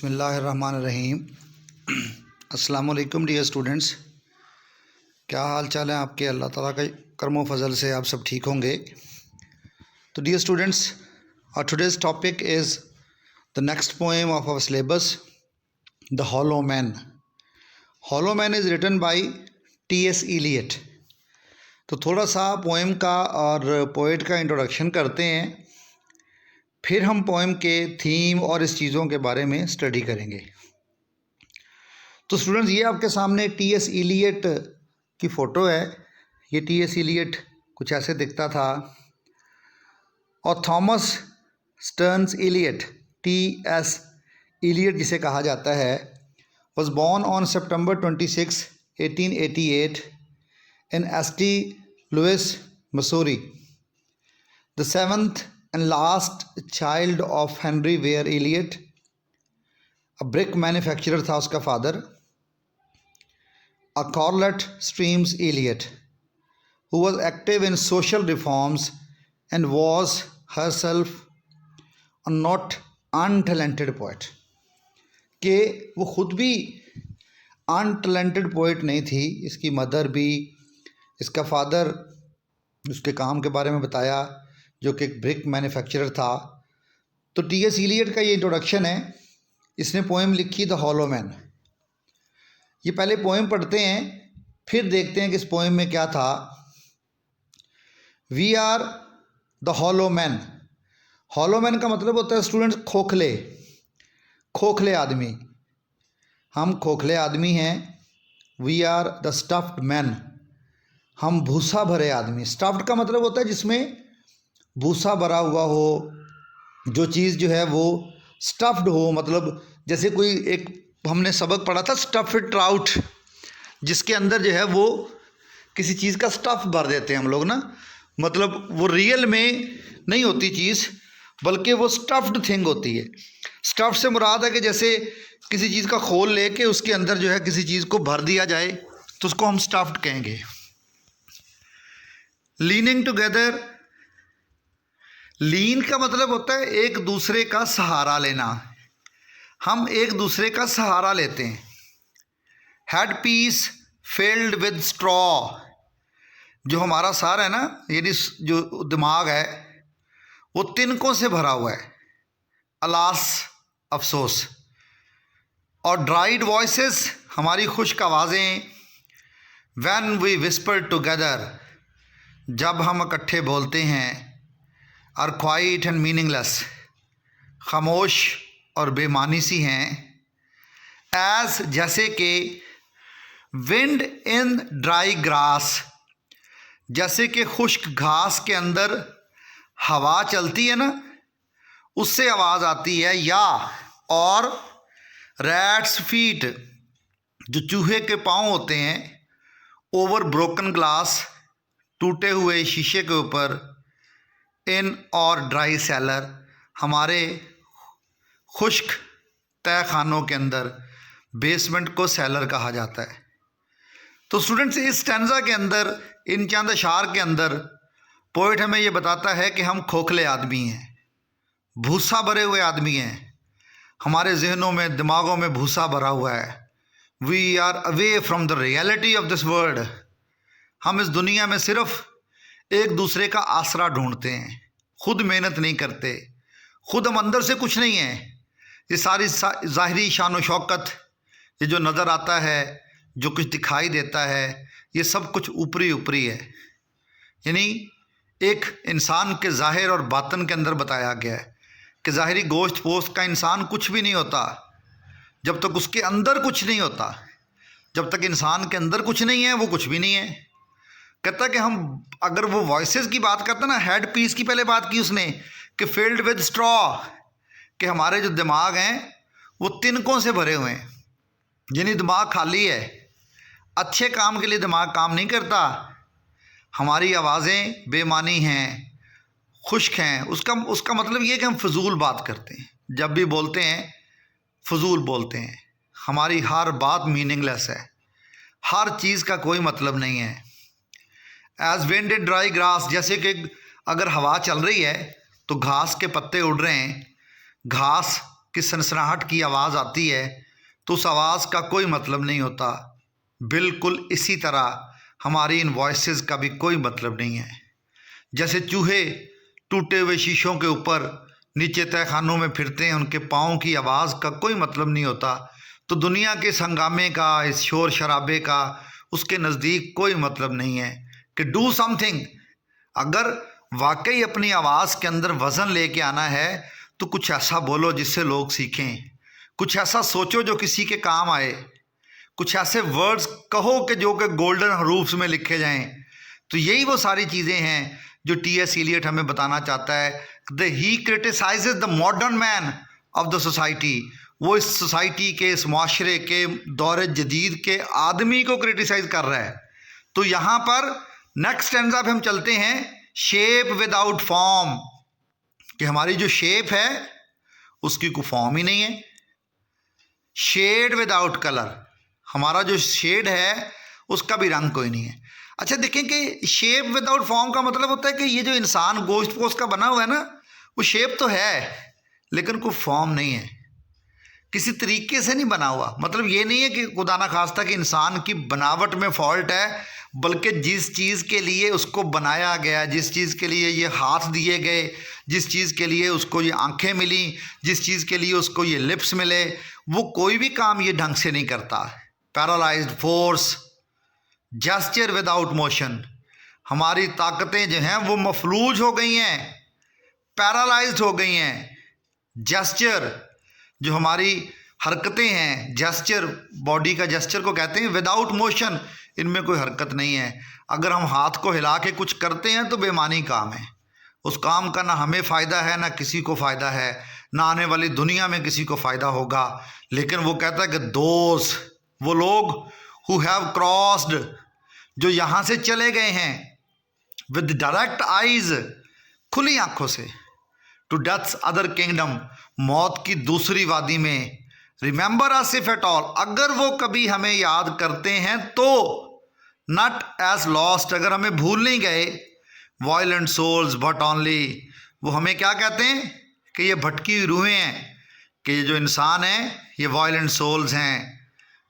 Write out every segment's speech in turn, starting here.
बिस्मिल्लाहिर्रहमानिर्रहीम। अस्सलामुअलैकुम dear students, क्या हाल चाल है आपके? अल्लाह ताला का करम फजल से आप सब ठीक होंगे। तो dear students, our today's topic is the next poem of our syllabus, The Hollow Man. Hollow Man is written by T.S. Eliot. तो थोड़ा सा पोएम का और पोएट का इंट्रोडक्शन करते हैं, फिर हम पोएम के थीम और इस चीज़ों के बारे में स्टडी करेंगे। तो स्टूडेंट्स, ये आपके सामने टी.एस. इलियट की फ़ोटो है। ये टी.एस. इलियट कुछ ऐसे दिखता था। और Thomas Stearns Eliot, T S. Eliot जिसे कहा जाता है, was born on September 26, 1888 in St. Louis, Missouri, the seventh and last child of Henry Ware Eliot, a brick manufacturer था उसका father, a Corlett Streams Eliot, who was active in social reforms and was herself a not untalented poet. कि वो खुद भी untalented poet नहीं थी, इसकी mother भी, इसका फादर, उसके काम के बारे में बताया जो कि एक ब्रिक मैन्युफैक्चरर था। तो टी.एस. इलियट का ये इंट्रोडक्शन है। इसने पोएम लिखी द हॉलो मैन। ये पहले पोएम पढ़ते हैं, फिर देखते हैं कि इस पोएम में क्या था। We are the hollow man. Hollow man का मतलब होता है स्टूडेंट्स खोखले, खोखले आदमी। हम खोखले आदमी हैं। We are the stuffed man. हम भूसा भरे आदमी। स्टफ्ड का मतलब होता है जिसमें भूसा भरा हुआ हो, जो चीज़ जो है वो स्टफ्ड हो। मतलब जैसे कोई एक हमने सबक पढ़ा था स्टफ्ड ट्राउट, जिसके अंदर जो है वो किसी चीज़ का स्टफ़ भर देते हैं हम लोग ना। मतलब वो रियल में नहीं होती चीज़, बल्कि वो स्टफ्ड थिंग होती है। स्टफ्ड से मुराद है कि जैसे किसी चीज़ का खोल लेके उसके अंदर जो है किसी चीज़ को भर दिया जाए तो उसको हम स्टफ्ड कहेंगे। लीनिंग टुगेदर, लीन का मतलब होता है एक दूसरे का सहारा लेना। हम एक दूसरे का सहारा लेते हैं। Head piece filled with straw, जो हमारा सार है ना, यानी जो दिमाग है वो तिनकों से भरा हुआ है। अलास, अफसोस। और ड्राइड वॉइसेस, हमारी खुश्क आवाज़ें। व्हेन वी विस्पर टुगेदर, जब हम इकट्ठे बोलते हैं। आर क्वाइट एंड मीनिंगलेस, खामोश और बेमानी सी हैं। एज, जैसे कि विंड इन ड्राई ग्रास, जैसे कि खुश्क घास के अंदर हवा चलती है ना, उससे आवाज़ आती है। या और रैट्स फीट, जो चूहे के पाँव होते हैं, ओवर ब्रोकन ग्लास, टूटे हुए शीशे के ऊपर। इन और ड्राई सेलर, हमारे खुश्क तय खानों के अंदर। बेसमेंट को सेलर कहा जाता है। तो स्टूडेंट्स, इस स्टैंजा के अंदर, इन चंद अशार के अंदर पोइट हमें ये बताता है कि हम खोखले आदमी हैं, भूसा भरे हुए आदमी हैं। हमारे जहनों में, दिमागों में भूसा भरा हुआ है। We are away from the reality of this world. हम इस दुनिया में सिर्फ एक दूसरे का आसरा ढूंढते हैं, खुद मेहनत नहीं करते, खुद हम अंदर से कुछ नहीं है। ये सारी ज़ाहिरी शान व शौकत, ये जो नज़र आता है, जो कुछ दिखाई देता है, ये सब कुछ ऊपरी ऊपरी है। यानी एक इंसान के ज़ाहिर और बातन के अंदर बताया गया है कि ज़ाहिरी गोश्त पोस्ट का इंसान कुछ भी नहीं होता जब तक उसके अंदर कुछ नहीं होता। जब तक इंसान के अंदर कुछ नहीं है वो कुछ भी नहीं है। कहता है कि हम, अगर वो वॉइसेस की बात करते ना, हेड पीस की पहले बात की उसने कि फील्ड विद स्ट्रॉ, कि हमारे जो दिमाग हैं वो तिनकों से भरे हुए हैं। यानी दिमाग खाली है, अच्छे काम के लिए दिमाग काम नहीं करता। हमारी आवाज़ें बेमानी हैं, खुश्क हैं। उसका मतलब ये कि हम फजूल बात करते हैं। जब भी बोलते हैं फजूल बोलते हैं। हमारी हर बात मीनिंगलेस है, हर चीज़ का कोई मतलब नहीं है। As wind in dry grass, जैसे कि अगर हवा चल रही है तो घास के पत्ते उड़ रहे हैं। घास की सनसनाहट की आवाज़ आती है तो उस आवाज़ का कोई मतलब नहीं होता। बिल्कुल इसी तरह हमारी इन वॉइसेस का भी कोई मतलब नहीं है। जैसे चूहे टूटे हुए शीशों के ऊपर नीचे तहखानों में फिरते हैं, उनके पाँव की आवाज़ का कोई मतलब नहीं होता, तो दुनिया के इस हंगामे का, इस शोर शराबे का उसके नज़दीक कोई मतलब नहीं है कि डू समथिंग। अगर वाकई अपनी आवाज़ के अंदर वज़न लेके आना है तो कुछ ऐसा बोलो जिससे लोग सीखें, कुछ ऐसा सोचो जो किसी के काम आए, कुछ ऐसे वर्ड्स कहो कि जो कि गोल्डन हरूफ्स में लिखे जाएं। तो यही वो सारी चीज़ें हैं जो टी.एस. इलियट हमें बताना चाहता है। He criticises the modern man of the society. वो इस सोसाइटी के, इस माशरे के, दौर जदीद के आदमी को क्रिटिसाइज कर रहा है। तो यहाँ पर नेक्स्ट स्टैंजा पे हम चलते हैं, शेप विदाउट फॉर्म, कि हमारी जो शेप है उसकी कोई फॉर्म ही नहीं है। शेड विदाउट कलर, हमारा जो शेड है उसका भी रंग कोई नहीं है। अच्छा देखें कि शेप विदाउट फॉर्म का मतलब होता है कि ये जो इंसान गोश्त पोस्ट का बना हुआ है ना, वो शेप तो है लेकिन कोई फॉर्म नहीं है, किसी तरीके से नहीं बना हुआ। मतलब ये नहीं है कि खुदा ना खास्ता कि इंसान की बनावट में फॉल्ट है, बल्कि जिस चीज़ के लिए उसको बनाया गया, जिस चीज़ के लिए ये हाथ दिए गए, जिस चीज़ के लिए उसको ये आंखें मिली, जिस चीज़ के लिए उसको ये लिप्स मिले, वो कोई भी काम ये ढंग से नहीं करता। Paralysed force, gesture without motion, हमारी ताकतें जो हैं वो मफलूज हो गई हैं, पैरालाइज्ड हो गई हैं। जेस्चर, जो हमारी हरकतें हैं, जेस्चर, बॉडी का जेस्चर को कहते हैं, विदाउट मोशन, इनमें कोई हरकत नहीं है। अगर हम हाथ को हिला के कुछ करते हैं तो बेमानी काम है, उस काम का ना हमें फ़ायदा है ना किसी को फ़ायदा है, ना आने वाली दुनिया में किसी को फ़ायदा होगा। लेकिन वो कहता है कि दोस्त, वो लोग हु हैव क्रॉस्ड, जो यहाँ से चले गए हैं, विद डायरेक्ट आइज, खुली आंखों से, टू डेथ्स अदर किंगडम, मौत की दूसरी वादी में, remember us if at all, अगर वो कभी हमें याद करते हैं तो, नॉट एज लॉस्ट, अगर हमें भूल नहीं गए, वायलेंट सोल्स बट ओनली, वो हमें क्या कहते हैं कि ये भटकी हुई रूहें हैं, कि ये जो इंसान है ये वायलेंट सोल्स हैं।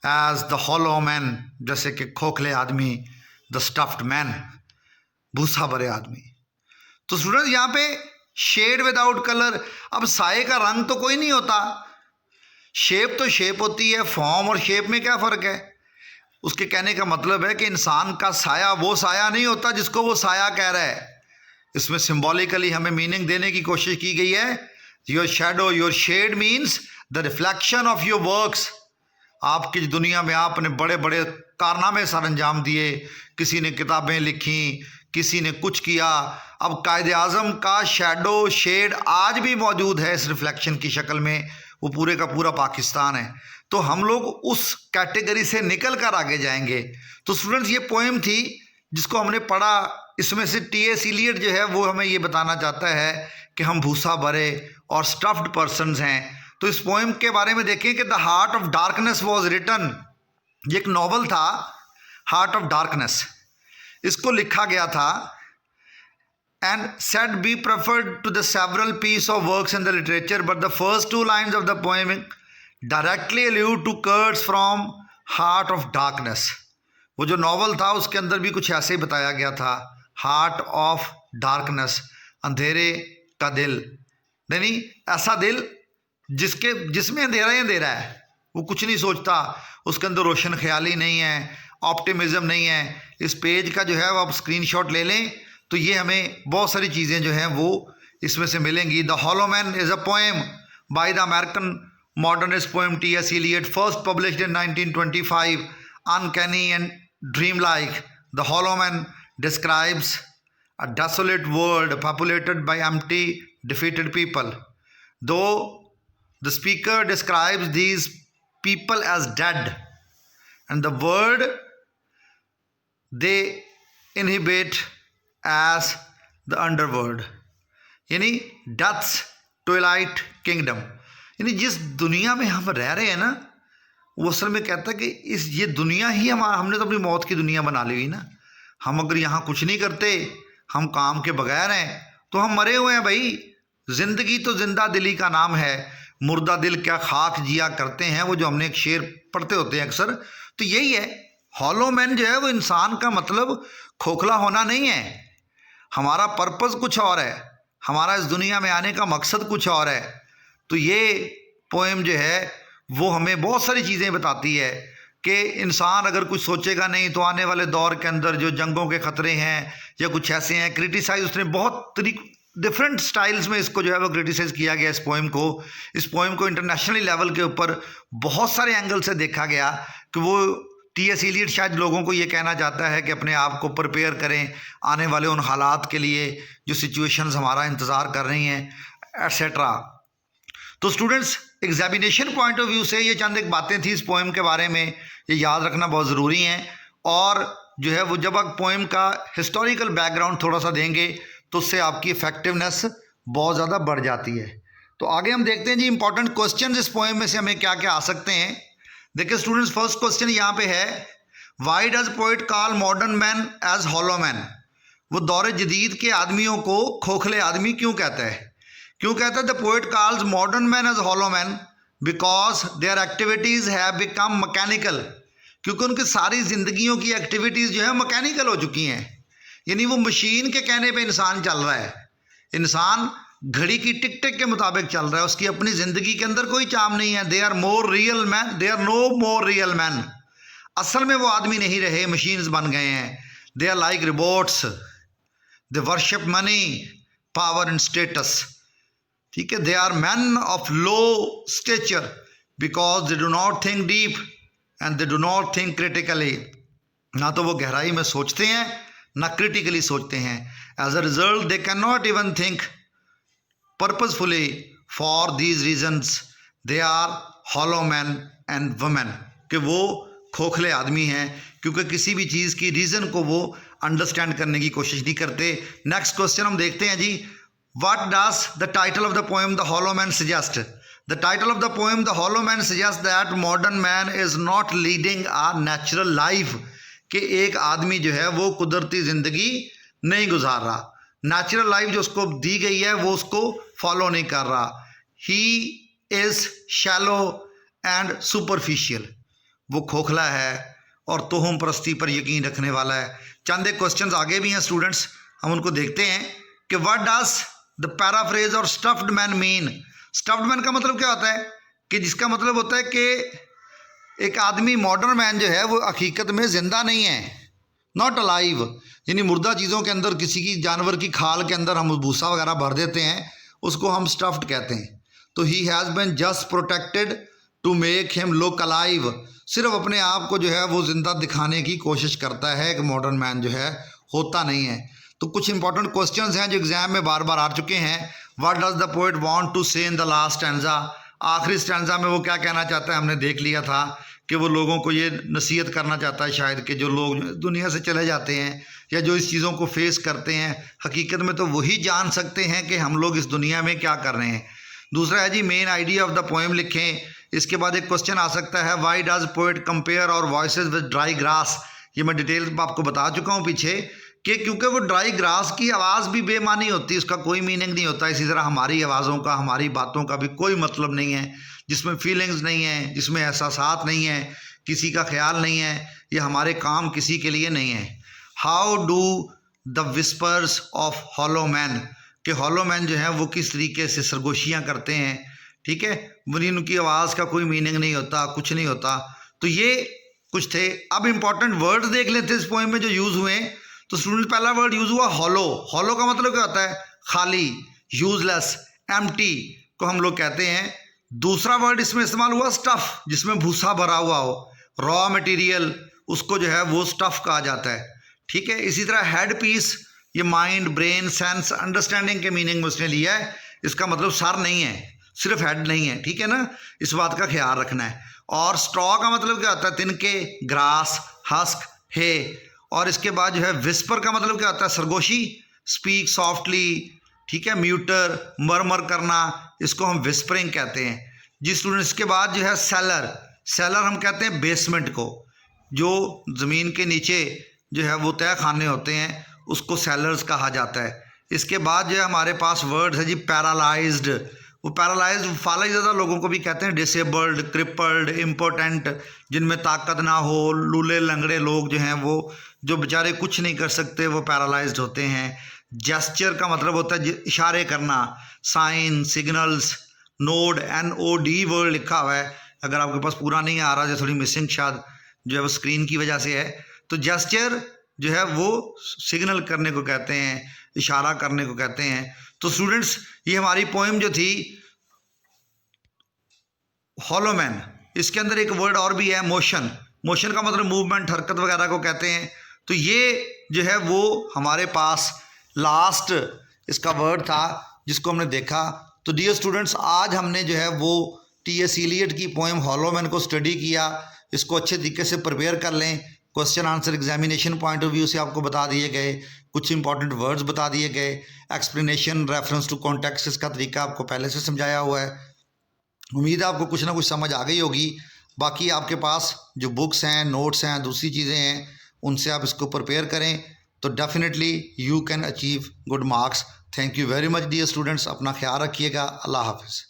एज द हॉलो मैन, जैसे कि खोखले आदमी, द स्टफ्ड मैन, भूसा भरे आदमी। तो स्टूडेंट यहाँ पे शेड विदाउट कलर, अब साए का रंग तो कोई नहीं होता, शेप तो शेप होती है, फॉर्म और शेप में क्या फ़र्क है। उसके कहने का मतलब है कि इंसान का साया वो साया नहीं होता जिसको वो साया कह रहा है। इसमें सिंबॉलिकली हमें मीनिंग देने की कोशिश की गई है। Your shadow, your shade means the reflection of your works. आपकी दुनिया में आपने बड़े बड़े कारनामे सर अंजाम दिए, किसी ने किताबें लिखी, किसी ने कुछ किया। अब कायदे आज़म का शेडो, शेड आज भी मौजूद है इस रिफ्लेक्शन की शक्ल में, वो पूरे का पूरा पाकिस्तान है। तो हम लोग उस कैटेगरी से निकल कर आगे जाएंगे। तो स्टूडेंट्स, ये पोएम थी जिसको हमने पढ़ा। इसमें से टी.एस. इलियट जो है वो हमें ये बताना चाहता है कि हम भूसा भरे और स्टफ्ड पर्सनस हैं। तो इस पोएम के बारे में देखें कि the heart of darkness was written, ये एक नॉवल था, हार्ट ऑफ डार्कनेस, इसको लिखा गया था। And said be preferred to the several piece of works in the literature, but the first 2 lines of the poem directly allude to words from heart of darkness. वो जो novel था उसके अंदर भी कुछ ऐसे ही बताया गया था, हार्ट ऑफ डार्कनेस, अंधेरे का दिल, नहीं ऐसा दिल जिसमें अंधेरा ही अंधेरा है, वो कुछ नहीं सोचता, उसके अंदर रोशन ख्याली नहीं है, ऑप्टिमिज्म नहीं है। इस पेज का जो है वो आप स्क्रीनशॉट ले लें तो ये हमें बहुत सारी चीज़ें जो हैं वो इसमें से मिलेंगी। The hollow man is a poem by the American modernist poem T.S. Eliot, first published in 1925, uncanny and dreamlike. The Hollow Man describes a desolate world populated by empty, defeated people. Though the speaker describes these people as dead, and the word they inhabit as the underworld, यानी deaths Twilight kingdom, यानी जिस दुनिया में हम रह रहे हैं ना, वो असल में कहता है कि ये दुनिया ही हमने तो अपनी मौत की दुनिया बना ली हुई ना। हम अगर यहाँ कुछ नहीं करते, हम काम के बगैर हैं, तो हम मरे हुए हैं भाई। ज़िंदगी तो जिंदा दिली का नाम है, मुर्दा दिल क्या खाक जिया करते हैं, वो जो हमने एक शेर पढ़ते होते हैं अक्सर। तो यही है, हॉलो मैन जो है वो इंसान का मतलब खोखला होना नहीं है। हमारा पर्पस कुछ और है, हमारा इस दुनिया में आने का मकसद कुछ और है। तो ये पोएम जो है वो हमें बहुत सारी चीज़ें बताती है कि इंसान अगर कुछ सोचेगा नहीं तो आने वाले दौर के अंदर जो जंगों के ख़तरे हैं या कुछ ऐसे हैं, क्रिटिसाइज उसने बहुत डिफरेंट स्टाइल्स में इसको जो है वो क्रिटिसाइज़ किया गया। इस पोएम को इंटरनेशनली लेवल के ऊपर बहुत सारे एंगल से देखा गया कि वो टी.एस. इलियट शायद लोगों को ये कहना चाहता है कि अपने आप को प्रिपेयर करें आने वाले उन हालात के लिए जो सिचुएशंस हमारा इंतज़ार कर रही हैं एट्सेट्रा। तो students, examination point of view से ये चंद एक बातें थी इस पोएम के बारे में, ये याद रखना बहुत ज़रूरी हैं। और जो है वो जब आप पोएम का हिस्टोरिकल बैकग्राउंड थोड़ा सा देंगे तो उससे आपकी इफेक्टिवनेस बहुत ज़्यादा बढ़ जाती है। तो आगे हम देखते हैं जी इंपॉर्टेंट क्वेश्चन इस पोएम में से हमें क्या क्या आ सकते हैं। देखिए स्टूडेंट्स, फर्स्ट क्वेश्चन यहाँ पे है, why does poet call modern man as hollow man? वो दौरे जदीद के आदमियों को खोखले आदमी क्यों कहता है? क्यों कहता है the poet calls modern man as hollow man? Because their activities have become mechanical. क्योंकि उनकी सारी ज़िंदगियों की एक्टिविटीज़ जो है मैकेनिकल हो चुकी हैं, यानी वो मशीन के कहने पे इंसान चल रहा है। इंसान घड़ी की टिक टिक के मुताबिक चल रहा है, उसकी अपनी ज़िंदगी के अंदर कोई चाम नहीं है। They are more real man, they are no more real man. असल में वो आदमी नहीं रहे, मशीन्स बन गए हैं। They are like robots, they worship money, power and status. ठीक है, they are man of low stature because they do not think deep and they do not think critically. ना तो वो गहराई में सोचते हैं ना क्रिटिकली सोचते हैं। As a result they can not even think purposefully. For these reasons they are hollow man and women, कि वो खोखले आदमी हैं क्योंकि किसी भी चीज़ की रीज़न को वो अंडरस्टैंड करने की कोशिश नहीं करते। नेक्स्ट क्वेश्चन हम देखते हैं जी, what does the title of the poem the hollow man suggest? The title of the poem the hollow man suggest that modern man is not leading a natural life, कि एक आदमी जो है वो कुदरती ज़िंदगी नहीं गुजार रहा, नेचुरल लाइफ जो उसको दी गई है वो उसको फॉलो नहीं कर रहा। He is shallow and superficial, वो खोखला है और तोहम परस्ती पर यकीन रखने वाला है। चंद एक क्वेश्चंस आगे भी हैं स्टूडेंट्स, हम उनको देखते हैं कि व्हाट डज द पैराफ्रेज और stuffed man mean? Stuffed man का मतलब क्या होता है? कि जिसका मतलब होता है कि एक आदमी मॉडर्न मैन जो है वो हकीकत में ज़िंदा नहीं है, नॉट अलाइव, यानी मुर्दा चीज़ों के अंदर किसी की जानवर की खाल के अंदर हम भूसा वगैरह भर देते हैं, उसको हम स्टफ्ड कहते हैं। तो he has been just protected to make him look alive, सिर्फ अपने आप को जो है वो ज़िंदा दिखाने की कोशिश करता है। एक मॉडर्न मैन जो है होता नहीं है। तो कुछ इंपॉर्टेंट क्वेश्चंस हैं जो एग्जाम में बार बार आ चुके हैं। What does the poet want to say in the last stanza? आखिरी स्टैंजा में वो क्या कहना चाहता है, हमने देख लिया था कि वो लोगों को ये नसीहत करना चाहता है शायद कि जो लोग दुनिया से चले जाते हैं या जो इस चीज़ों को फेस करते हैं, हकीकत में तो वही जान सकते हैं कि हम लोग इस दुनिया में क्या कर रहे हैं। दूसरा है जी, main idea of the poem लिखें। इसके बाद एक क्वेश्चन आ सकता है, why does poet compare our voices with dry grass? ये मैं डिटेल आपको बता चुका हूँ पीछे कि क्योंकि वो ड्राई ग्रास की आवाज़ भी बेमानी होती है, उसका कोई मीनिंग नहीं होता। इसी तरह हमारी आवाज़ों का, हमारी बातों का भी कोई मतलब नहीं है, जिसमें फीलिंग्स नहीं है, जिसमें एहसासात नहीं है, किसी का ख्याल नहीं है, ये हमारे काम किसी के लिए नहीं है। How do the whispers of hollow man, कि हॉलो मैन जो है वो किस तरीके से सरगोशियाँ करते हैं। ठीक है, उनकी आवाज़ का कोई मीनिंग नहीं होता, कुछ नहीं होता। तो ये कुछ थे। अब इंपॉर्टेंट वर्ड्स देख लेते हैं इस पोएम में जो यूज़ हुए। तो स्टूडेंट, पहला वर्ड यूज़ हुआ हॉलो। हॉलो का मतलब क्या होता है? खाली, यूजलेस, एम्प्टी को हम लोग कहते हैं। दूसरा वर्ड इसमें इस्तेमाल हुआ स्टफ़, जिसमें भूसा भरा हुआ हो, रॉ मटेरियल, उसको जो है वो स्टफ़ कहा जाता है। ठीक है, इसी तरह हेड पीस, ये माइंड, ब्रेन, सेंस, अंडरस्टैंडिंग के मीनिंग में उसने लिया है। इसका मतलब सर नहीं है, सिर्फ हेड नहीं है। ठीक है ना, इस बात का ख्याल रखना है। और स्ट्रॉ का मतलब क्या होता है? तिनके, ग्रास, हस्क, हे। और इसके बाद जो है विस्पर का मतलब क्या होता है? सरगोशी, स्पीक सॉफ्टली। ठीक है, म्यूटर, मरमर करना, इसको हम विस्परिंग कहते हैं। जी स्टूडेंट, इसके बाद जो है सेलर। सेलर हम कहते हैं बेसमेंट को, जो ज़मीन के नीचे जो है वो तह खाने होते हैं, उसको सेलर्स कहा जाता है। इसके बाद जो है हमारे पास वर्ड है जी पैरालाइज्ड, वो पैरालाइज्ड फालाइज्दा लोगों को भी कहते हैं, डिसेबल्ड, क्रिपल्ड, इम्पोर्टेंट, जिनमें ताकत ना हो, लूले लंगड़े लोग जो हैं वो, जो बेचारे कुछ नहीं कर सकते, वो पैरालाइज्ड होते हैं। जेस्चर का मतलब होता है इशारे करना, sign, signals, nod, NOD word लिखा हुआ है, अगर आपके पास पूरा नहीं आ रहा, जो थोड़ी मिसिंग शायद जो है वो स्क्रीन की वजह से है। तो जेस्चर जो है वो सिग्नल करने को कहते हैं, इशारा करने को कहते हैं। तो स्टूडेंट्स, ये हमारी पोएम जो थी हॉलो मैन, इसके अंदर एक वर्ड और भी है, मोशन। मोशन का मतलब मूवमेंट, हरकत वगैरह को कहते हैं। तो ये जो है वो हमारे पास लास्ट इसका वर्ड था जिसको हमने देखा। तो डियर स्टूडेंट्स, आज हमने जो है वो T.S. इलियट की पोएम हॉलो मैन को स्टडी किया। इसको अच्छे तरीके से प्रिपेयर कर लें। Question answer examination point of view से आपको बता दिए गए, कुछ इंपॉर्टेंट वर्ड्स बता दिए गए, एक्सप्लेनेशन रेफरेंस टू कॉन्टेक्स्ट इसका तरीका आपको पहले से समझाया हुआ है। उम्मीद है आपको कुछ ना कुछ समझ आ गई होगी। बाकी आपके पास जो बुक्स हैं, नोट्स हैं, दूसरी चीज़ें हैं, उनसे आप इसको प्रिपेयर करें तो definitely you can achieve good marks. Thank you very much dear students, अपना ख्याल रखिएगा। अल्लाह हाफिज़।